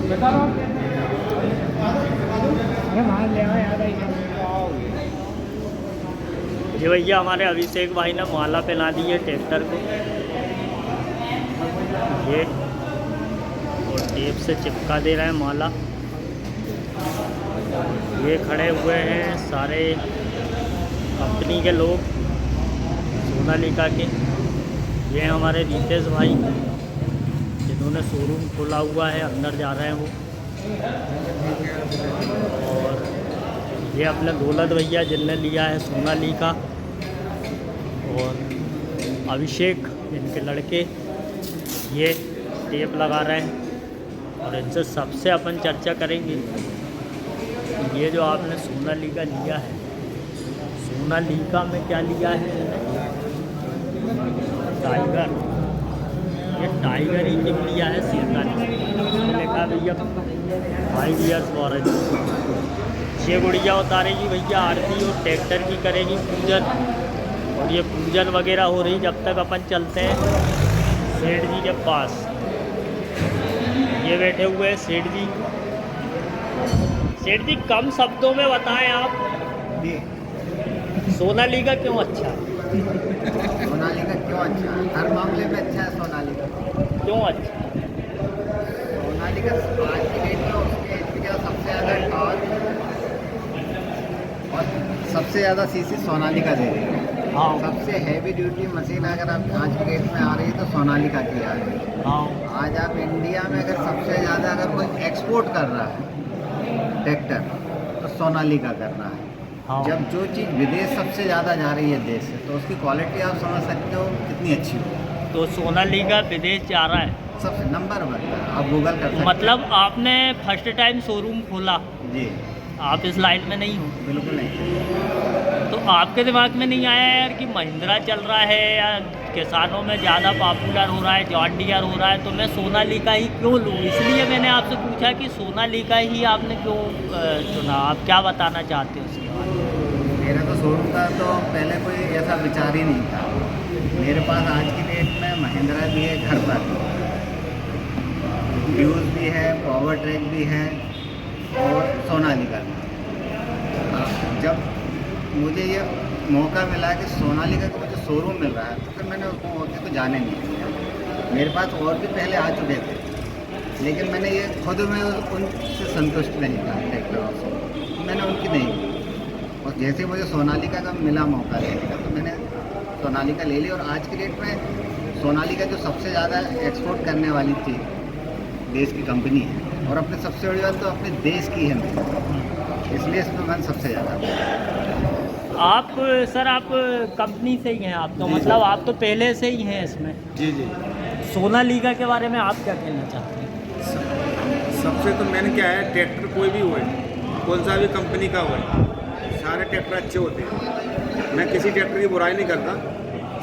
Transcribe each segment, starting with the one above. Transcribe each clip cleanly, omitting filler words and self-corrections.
जी भैया, हमारे अभिषेक भाई ने माला पहना दी है ट्रैक्टर को, ये और टेप से चिपका दे रहे हैं माला। ये खड़े हुए हैं सारे कंपनी के लोग सोनालिका के। ये हैं हमारे रितेश भाई जिन्होंने शोरूम खोला हुआ है, अंदर जा रहे हैं वो। और ये अपने दौलत भैया जिनने लिया है सोनालिका, और अभिषेक इनके लड़के ये टेप लगा रहे हैं। और इनसे सबसे अपन चर्चा करेंगे, ये जो आपने सोनालिका लिया है, सोनालिका में क्या लिया है? टाइगर। ये टाइगर इंजन लिया है 47। लिखा भैया 5 years वारंटी। ये गुड़िया उतारेगी भैया आरती और ट्रैक्टर की करेगी पूजन, और ये पूजन वगैरह हो रही जब तक अपन चलते हैं सेठ जी के पास। ये बैठे हुए हैं सेठ जी। सेठ जी, कम शब्दों में बताएं आप, सोनालिका क्यों अच्छा है? सोनालिका क्यों अच्छा है? हर मामले में अच्छा है सोनालिका। क्यों अच्छा? सोनालिका आज की डेट में उसके सबसे ज़्यादा टॉर्क और सबसे ज़्यादा सीसी सोनालिका दे रही है। हाँ। सबसे हैवी ड्यूटी मशीन अगर आप आज की डेट में आ रही है तो सोनालिका की आ रही है। हाँ। आज आप इंडिया में अगर सबसे ज़्यादा अगर कोई एक्सपोर्ट कर रहा है ट्रैक्टर तो सोनालिका कर रहा है। हाँ। जब जो चीज़ विदेश सबसे ज़्यादा जा रही है देश से, तो उसकी क्वालिटी आप समझ सकते हो कितनी अच्छी हो। तो सोनालिका विदेश जा रहा है, सबसे नंबर 1 है। आप गूगल कर सकते हैं। मतलब आपने फर्स्ट टाइम शोरूम खोला? जी, आप इस लाइन में नहीं हो? बिल्कुल नहीं। तो आपके दिमाग में नहीं आया यार कि महिंद्रा चल रहा है या किसानों में ज़्यादा पॉपुलर हो रहा है, जॉन डियर हो रहा है, तो मैं सोनालिका ही क्यों लूँ? इसलिए मैंने आपसे पूछा कि सोनालिका ही आपने क्यों चुना। आप क्या बताना चाहते हो उसके बारे में? मेरा तो शोरूम का तो पहले कोई ऐसा विचार ही नहीं था। मेरे पास आज की डेट में महिंद्रा भी है घर पर, ड्यूज भी है, पावर ट्रैक भी है और सोनालिका भी। जब मुझे ये मौका मिला कि सोनालिका का मुझे शोरूम मिल रहा है, तो फिर मैंने उसको मौके को जाने नहीं दिया। मेरे पास और भी पहले आ चुके थे, लेकिन मैंने ये खुद में उनसे संतुष्ट नहीं था ट्रैक्टरों से, मैंने उनकी नहीं ली। और जैसे मुझे सोनालिका का मिला मौका लेने का, तो मैंने सोनालिका ले ली। और आज की डेट में सोनालिका जो सबसे ज़्यादा एक्सपोर्ट करने वाली थी देश की कंपनी है, और अपने सबसे बड़ी बात तो अपने देश की है, इसलिए इसमें मन सबसे ज़्यादा। आप सर, आप कंपनी से ही हैं, आप तो मतलब आप तो पहले से ही हैं इसमें। जी जी। सोनालिका के बारे में आप क्या कहना चाहते हैं? सबसे तो मैंने क्या है, ट्रैक्टर कोई भी होए, कौन सा भी कंपनी का होए, सारे ट्रैक्टर अच्छे होते हैं। मैं किसी ट्रैक्टर की बुराई नहीं करता।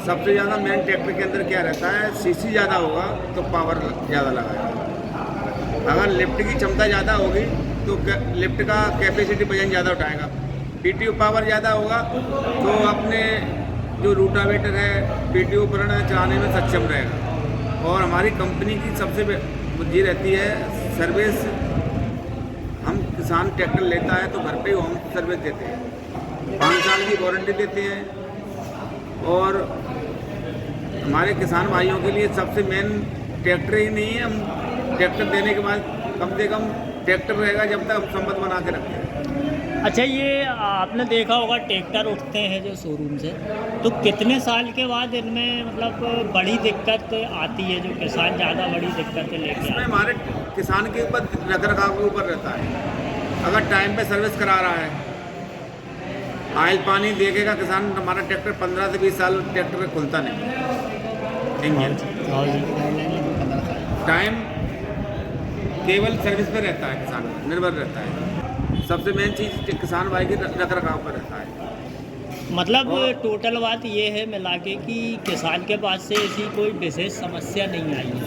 सबसे ज़्यादा मेन ट्रैक्टर के अंदर क्या रहता है, सीसी ज़्यादा होगा तो पावर ज़्यादा लगाएगा। अगर लिफ्ट की क्षमता ज़्यादा होगी तो लिफ्ट का कैपेसिटी वजन ज़्यादा उठाएगा। पीटीओ पावर ज़्यादा होगा तो अपने जो रूटावेटर है, पीटीओ उपकरण चलाने में सक्षम रहेगा। और हमारी कंपनी की सबसे ये रहती है सर्विस। हम किसान ट्रैक्टर लेता है तो घर पे ही होम सर्विस देते हैं, 5 साल की वारंटी देते हैं। और हमारे किसान भाइयों के लिए सबसे मेन ट्रैक्टर ही नहीं है, हम ट्रैक्टर देने के बाद कम से कम ट्रैक्टर रहेगा जब तक हम संबंध बना के रखते हैं। अच्छा, ये आपने देखा होगा ट्रैक्टर उठते हैं जो शोरूम से, तो कितने साल के बाद इनमें मतलब बड़ी दिक्कत आती है, जो किसान ज़्यादा बड़ी दिक्कतें लेके आते हैं? हमारे किसान के ऊपर रखरखाव के ऊपर रहता है। अगर टाइम पे सर्विस करा रहा है, ऑयल पानी देखेगा किसान, हमारा ट्रैक्टर 15 से 20 साल ट्रैक्टर खुलता नहीं इंजन। टाइम केवल सर्विस पे रहता है, किसान निर्भर रहता है। सबसे मेन चीज़ किसान भाई के रखरखाव पर रहता है। मतलब टोटल बात ये है मिला के कि किसान के पास से ऐसी कोई विशेष समस्या नहीं आई है।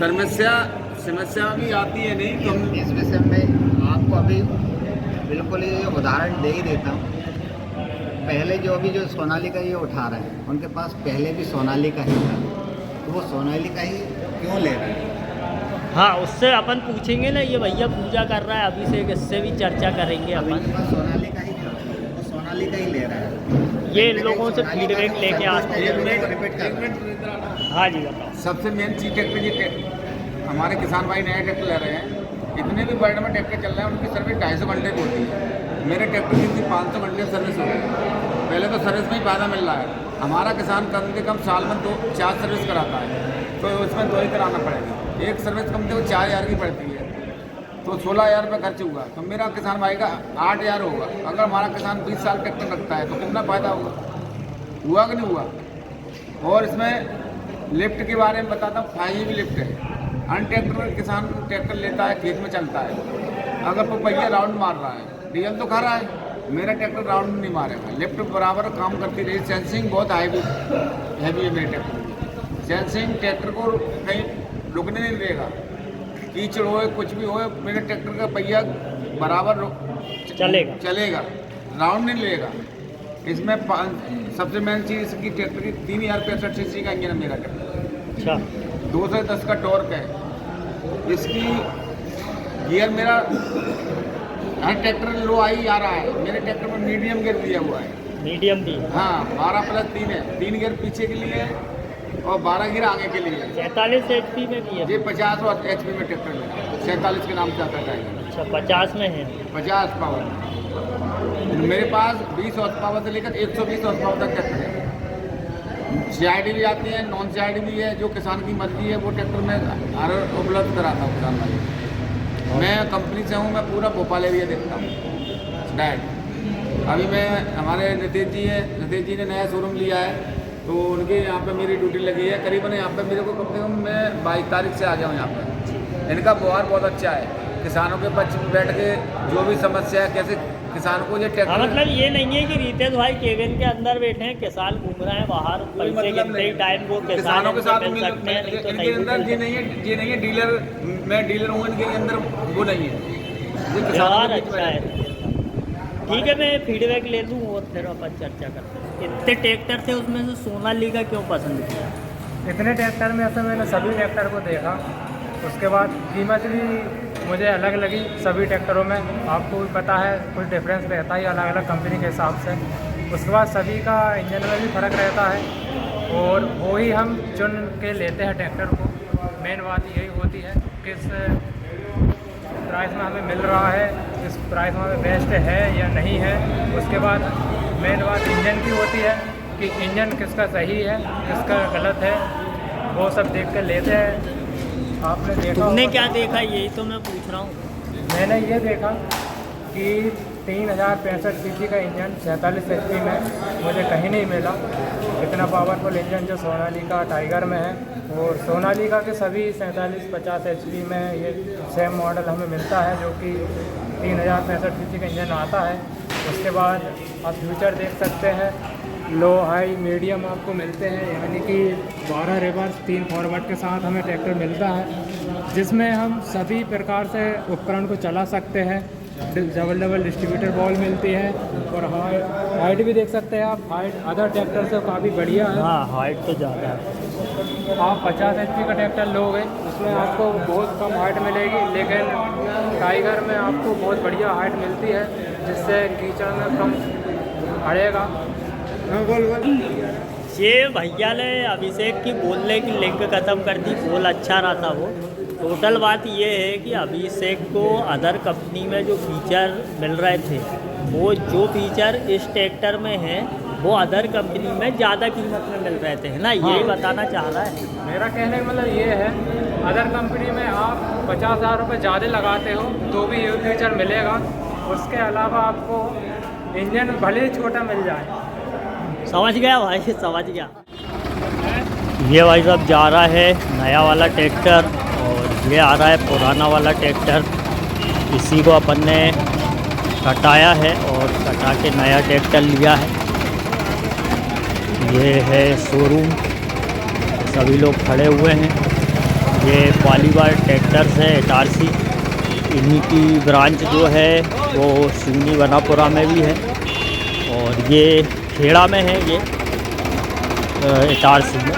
समस्या भी आती है नहीं तो हम इस विषय में आपको अभी बिल्कुल ये उदाहरण दे ही देता हूँ। पहले जो सोनालिका ये उठा रहे हैं, उनके पास पहले भी सोनालिका ही था, तो वो सोनालिका ही क्यों ले रहे हैं? हाँ, उससे अपन पूछेंगे ना, ये भैया पूजा कर रहा है अभिषेक, इससे भी चर्चा करेंगे अभी अपन। इनके पास सोनालिका ही था, वो सोनालिका ही ले रहा है। ये इन लोगों से फीडबैक लेके आते हैं। रिपीट कर रहा है। हाँ जी बताओ। सबसे मेन चीज ट्रैक्टर ये हमारे किसान भाई नए ट्रैक्टर ले रहे हैं। इतने भी वर्ल्ड में ट्रैक्टर चल रहे हैं, उनकी सर्विस 250 घंटे की होती है। मेरे ट्रैक्टर की 500 घंटे सर्विस हो गई। पहले तो सर्विस में ही फायदा मिल रहा है। हमारा किसान कम से कम साल में 4 सर्विस कराता है, तो उसमें 2 ही कराना पड़ेगा। एक सर्विस कम से कम 4000 की पड़ती है, तो 16000 रुपये खर्च हुआ। तो मेरा किसान भाई का 8000 होगा। अगर हमारा किसान 20 साल ट्रैक्टर रखता है तो कितना फ़ायदा हुआ कि नहीं हुआ। और इसमें लिफ्ट के बारे में बताता हूँ, 5 लिफ्ट है। अन ट्रैक्टर किसान ट्रैक्टर लेता है, खेत में चलता है, अगर वो पहिया राउंड मार रहा है, डीजल तो खा रहा है। मेरा ट्रैक्टर राउंड नहीं मारेगा, लिफ्ट बराबर काम करती रही। सेंसिंग बहुत हैवी है मेरे ट्रैक्टर की। सेंसिंग ट्रैक्टर को कहीं रुकने नहीं देगा, कीचड़ हो कुछ भी हो, मेरे ट्रैक्टर का पहिया बराबर चलेगा, राउंड नहीं लेगा। इसमें सबसे मेन चीज़ इसकी ट्रैक्टर की 3065 सीसी का इंजन है मेरा ट्रैक्टर। अच्छा। 210 का टॉर्क है इसकी। गियर मेरा हर ट्रैक्टर लो आई आ रहा है, मेरे ट्रैक्टर में मीडियम गियर दिया हुआ है। मीडियम भी? हाँ, 12+3 है। 3 गियर पीछे के लिए और 12 गियर आगे के लिए। 47 HP में भी है? ये 50 HP में ट्रैक्टर है, 47 के नाम से आता है। अच्छा, 50 में है? 50 पावर। मेरे पास 20 हॉर्स पावर से लेकर 120 हॉर्स पावर तक ट्रैक्टर है। CID भी आती है, नॉन CID भी है, जो किसान की मर्जी है वो ट्रैक्टर में हर उपलब्ध कराता हूँ किसान भाई। मैं कंपनी से हूँ, मैं पूरा भोपाल एरिया देखता हूँ डायरेक्ट। अभी मैं हमारे नितेश जी ने नया शोरूम लिया है, तो उनके यहाँ पे मेरी ड्यूटी लगी है। करीबन यहाँ पे मेरे को कम से कम मैं 22 तारीख से आ गया हूँ यहाँ पे। इनका व्यवहार बहुत अच्छा है, किसानों के पक्ष में बैठ के जो भी समस्या है, कैसे किसान को ये ट्रैक्टर। हाँ, मतलब ये नहीं है कि रितेश भाई केबिन के अंदर बैठे हैं, किसान घूम रहे हैं बाहर, पैसे गिनते ही टाइम वो किसानों के साथ मिल सकते हैं। नहीं तो इनके अंदर ये नहीं है डीलर, मैं डीलर हूँ, इनके अंदर वो नहीं है। ये किसानों के बीच में अच्छा है। ठीक है, मैं फीडबैक ले लूँ और फिर अपन चर्चा करते हैं। इतने ट्रैक्टर थे, उसमें से सोनालिका क्यों पसंद किया? इतने ट्रैक्टर में ऐसे मैंने सभी ट्रैक्टर को देखा, उसके बाद कीमत भी मुझे अलग लगी। सभी ट्रैक्टरों में आपको भी पता है कुछ डिफरेंस रहता है अलग अलग कंपनी के हिसाब से। उसके बाद सभी का इंजन में भी फ़र्क रहता है, और वही हम चुन के लेते हैं ट्रैक्टर को। मेन बात यही होती है किस प्राइस में हमें मिल रहा है, किस प्राइस में हमें बेस्ट है या नहीं है। उसके बाद मेन बात इंजन की होती है कि इंजन किसका सही है, किसका गलत है, वो सब देख कर लेते हैं। आपने देखा, तुमने क्या देखा, यही तो मैं पूछ रहा हूँ। मैंने ये देखा कि 3065 सीसी का इंजन 47 HP में मुझे कहीं नहीं मिला। इतना पावरफुल इंजन जो सोनालिका टाइगर में है, और सोनालिका के सभी 47-50 HP में ये सेम मॉडल हमें मिलता है, जो कि 3065 सीसी का इंजन आता है। उसके बाद आप फ्यूचर देख सकते हैं, लो हाई मीडियम आपको मिलते हैं, यानी कि 12 रिवर्स 3 फॉरवर्ड के साथ हमें ट्रैक्टर मिलता है, जिसमें हम सभी प्रकार से उपकरण को चला सकते हैं। डबल डिस्ट्रीब्यूटर बॉल मिलती है, और हाइट भी देख सकते हैं आप। हाइट अदर ट्रैक्टर से काफ़ी बढ़िया है। हाँ, हाइट तो ज़्यादा है। आप 50 HP का ट्रैक्टर लोगे, उसमें आपको बहुत कम हाइट मिलेगी, लेकिन टाइगर में आपको बहुत बढ़िया हाइट मिलती है, जिससे कीचड़ में कम अड़ेगा। ये भैया ने अभिषेक की बोलने की लिंक ख़त्म कर दी, बोल अच्छा रहा था वो। टोटल बात ये है कि अभिषेक को अदर कंपनी में जो फीचर मिल रहे थे, वो जो फीचर इस ट्रैक्टर में है वो अदर कंपनी में ज़्यादा कीमत में मिल रहे थे, है ना? यही बताना चाह रहा है। मेरा कहने का मतलब ये है, अदर कंपनी में आप 50,000 रुपये ज़्यादा लगाते हो तो भी ये फीचर मिलेगा। उसके अलावा आपको इंजन भले ही छोटा मिल जाए। समझ गया भाई, समझ गया। ये भाई साहब जा रहा है नया वाला ट्रैक्टर, और ये आ रहा है पुराना वाला ट्रैक्टर। इसी को अपन ने कटाया है और कटा के नया ट्रैक्टर लिया है। ये है शोरूम, सभी लोग खड़े हुए हैं। ये पॉलीबार ट्रैक्टर्स है HRC, इन्हीं की ब्रांच जो है वो सिवनी बनापुरा में भी है, और ये खेड़ा में है, ये HRC में।